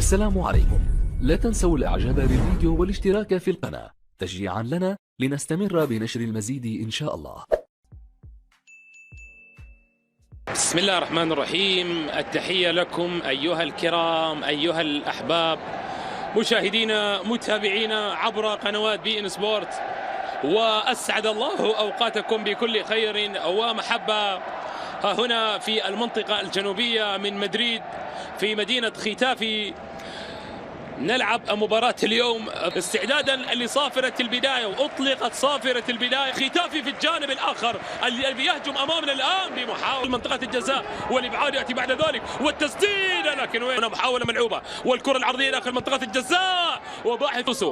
السلام عليكم. لا تنسوا الاعجاب بالفيديو والاشتراك في القناة تشجيعا لنا لنستمر بنشر المزيد إن شاء الله. بسم الله الرحمن الرحيم. التحية لكم أيها الكرام، أيها الأحباب، مشاهدينا متابعينا عبر قنوات بي إن سبورت، وأسعد الله أوقاتكم بكل خير ومحبة. ها هنا في المنطقة الجنوبية من مدريد في مدينة ختافي نلعب مباراة اليوم استعدادا لصافرة البداية، وأطلقت صافرة البداية. ختافي في الجانب الآخر اللي يهجم أمامنا الآن بمحاولة منطقة الجزاء، والإبعاد يأتي بعد ذلك والتسديدة، لكن وين محاولة ملعوبة، والكرة العرضية داخل منطقة الجزاء وباحث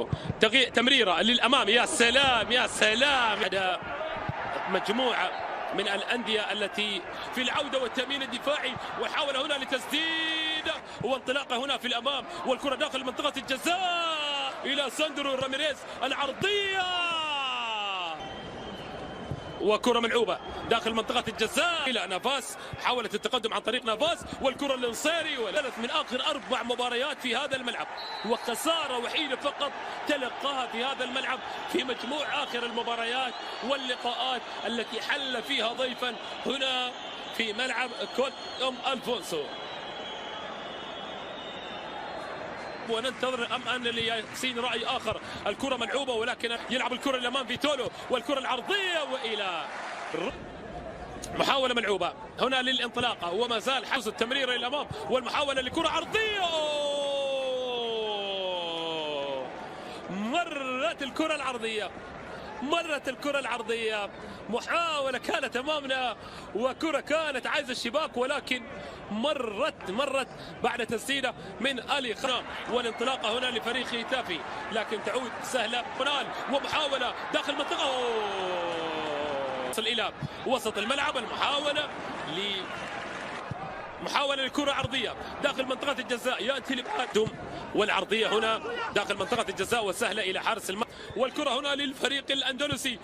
تمريرة للأمام. يا سلام يا سلام. مجموعة من الأندية التي في العودة والتأمين الدفاعي، وحاول هنا لتسديد وانطلاقه هنا في الأمام، والكرة داخل منطقة الجزاء إلى ساندرو راميريز العرضية، وكرة ملعوبة داخل منطقة الجزاء إلى نافاس. حاولت التقدم عن طريق نافاس، والكرة للنصيري، وثلاث من آخر 4 مباريات في هذا الملعب، وخسارة وحيدة فقط تلقاها في هذا الملعب في مجموع آخر المباريات واللقاءات التي حل فيها ضيفا هنا في ملعب كوت ألفونسو. وننتظر أن لياسين رأي آخر. الكرة ملعوبة، ولكن يلعب الكرة الأمام فيتولو، والكرة العرضية وإلى محاولة ملعوبة هنا للانطلاقة، وما زال حرص التمرير إلى الأمام، والمحاولة لكرة عرضية. مرت الكرة العرضية، مرت الكرة العرضية. محاولة كانت أمامنا، وكرة كانت عايزة الشباك، ولكن مرت بعد تسديدة من ألي خرام، والانطلاقة هنا لفريق ختافي، لكن تعود سهلة. ومحاولة داخل المنطقة، وصل إلى وسط الملعب. محاولة لكرة عرضية داخل منطقة الجزاء، يأتي الإبعاد، والعرضية هنا داخل منطقة الجزاء وسهلة إلى حارس المرمى، والكرة هنا للفريق الأندلسي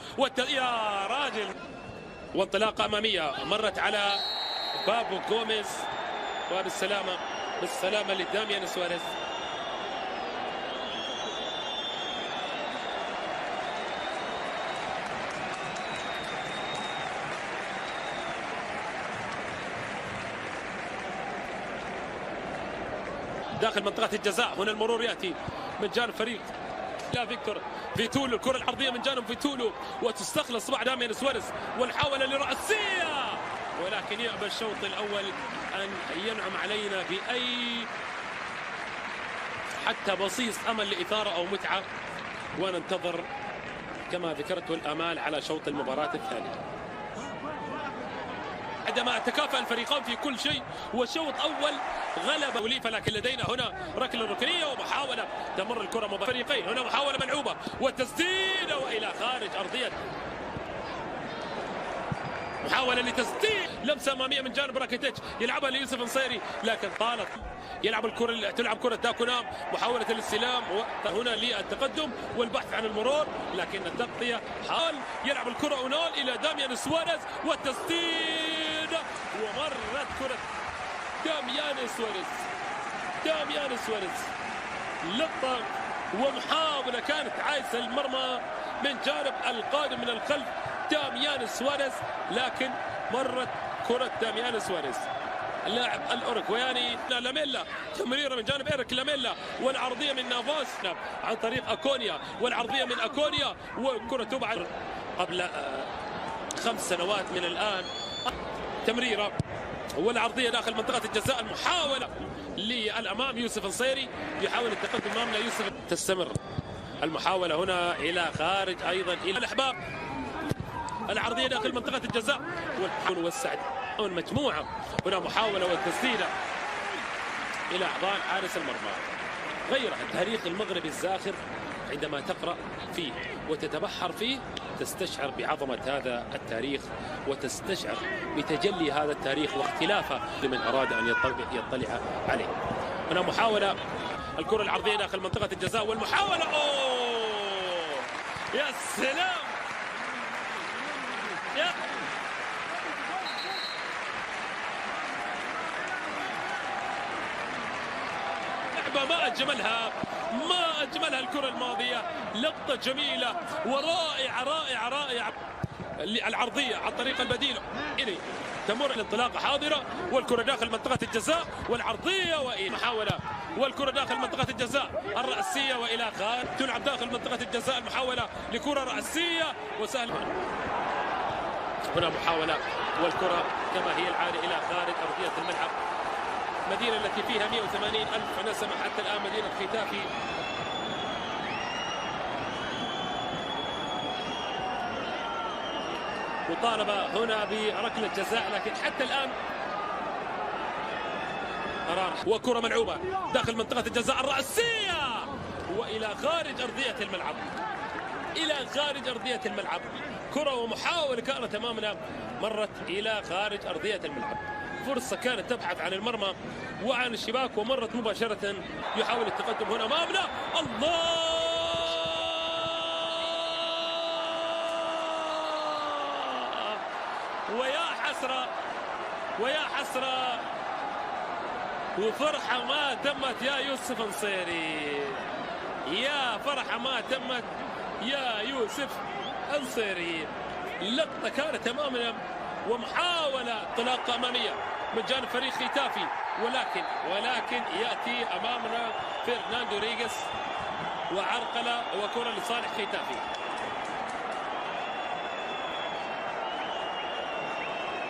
يا راجل، وانطلاقة أمامية مرت على بابو غوميز، بالسلامة لداميان سواريز. داخل منطقة الجزاء، هنا المرور يأتي من جانب فريق لا فيكتور فيتولو، الكرة العرضية من جانب فيتولو، وتستخلص صباح داميان سواريز، والحاولة لرأسية، ولكن يأبى الشوط الأول أن ينعم علينا بأي حتى بصيص أمل لإثارة أو متعة، وننتظر كما ذكرت الآمال على شوط المباراة الثانية. عندما تكافأ الفريقان في كل شيء، وشوط أول غلب وليفة، لكن لدينا هنا ركلة ركنية ومحاولة تمر الكرة مباشرة فريقين. هنا محاولة ملعوبة والتسديدة وإلى خارج أرضية، محاولة لتسديد، لمسة أمامية من جانب راكيتيتش، يلعبها ليوسف نصيري، لكن طالت. يلعب الكرة، تلعب كرة داكونام، محاولة الاستلام هنا للتقدم والبحث عن المرور، لكن التغطية حال. يلعب الكرة أونال إلى داميان سواريز، والتسديد، ومرت كرة داميان سواريز لقطة ومحاولة كانت عايزة المرمى من جانب القادم من الخلف داميان سواريز، لكن مرت كرة داميان سواريز اللاعب الأوروغواياني لاميلا، تمريرة من جانب إيريك لاميلا، والعرضية من نافاس عن طريق أكونيا، والعرضية من أكونيا، والكرة تبعد قبل 5 سنوات من الآن. تمريرة والعرضية داخل منطقة الجزاء، المحاولة للأمام يوسف نصيري يحاول التقدم أمامنا يوسف، تستمر المحاولة هنا إلى خارج أيضا إلى الأحباب. العرضية داخل منطقة الجزاء، والسعد مجموعة. هنا محاولة والتسديدة إلى أحضان حارس المرمى. غير التاريخ المغربي الزاخر عندما تقرأ فيه وتتبحر فيه، تستشعر بعظمة هذا التاريخ، وتستشعر بتجلي هذا التاريخ واختلافه لمن أراد أن يطلع عليه. هنا محاولة، الكرة العرضية داخل منطقة الجزاء، والمحاولة يا سلام يا لعبة ما أجملها، ما أجملها الكرة الماضية. لقطة جميلة ورائعة رائعة رائعة. العرضية عن طريق البديل إلي تمر الانطلاقة حاضرة، والكرة داخل منطقة الجزاء، والعرضية وإلى محاولة، والكرة داخل منطقة الجزاء الرأسية وإلى خارج. تلعب داخل منطقة الجزاء المحاولة لكرة رأسية وسهل. هنا محاولة والكرة كما هي العادة إلى خارج أرضية الملعب. مدينة التي فيها 180,000 نسمة حتى الآن، مدينة ختافي. مطالبة هنا بركلة جزاء، لكن حتى الآن وكرة ملعوبة داخل منطقة الجزاء الرأسية وإلى خارج أرضية الملعب، إلى خارج أرضية الملعب. كرة ومحاولة كانت أمامنا، مرت إلى خارج أرضية الملعب. فرصة كانت تبحث عن المرمى وعن الشباك ومرت مباشرة. يحاول التقدم هنا أمامنا، الله! ويا حسرة ويا حسرة وفرحة ما تمت يا يوسف نصيري، يا فرحة ما تمت يا يوسف نصيري. لقطة كانت أمامنا ومحاولة انطلاقة أمامية من جانب فريق ختافي، ولكن يأتي أمامنا فرناندو ريغس وعرقلة وكرة لصالح ختافي.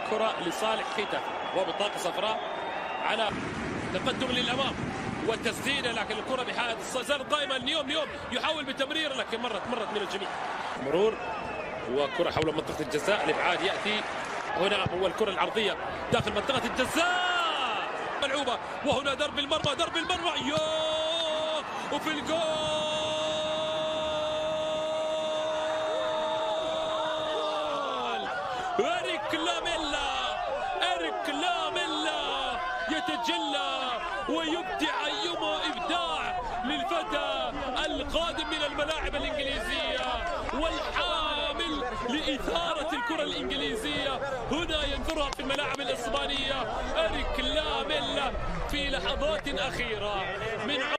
كرة لصالح ختافي وبطاقة صفراء على تقدم للأمام والتسديدة، لكن الكرة بحائط الصزر دائما. نيوم يحاول بتمرير لكن مرت من الجميع. مرور وكرة حول منطقة الجزاء، الإبعاد يأتي هنا، والكرة العرضية داخل منطقة الجزاء ملعوبة، وهنا ضرب المرمى يوه، وفي الجول إريك لاميلا يتجلى ويبدع أيما إبداع للفتى القادم من الملاعب الإنجليزية والحامل لإثارة الكرة الإنجليزية. هنا ينثرها في الملاعب الإسبانية إريك لاميلا في لحظات أخيرة من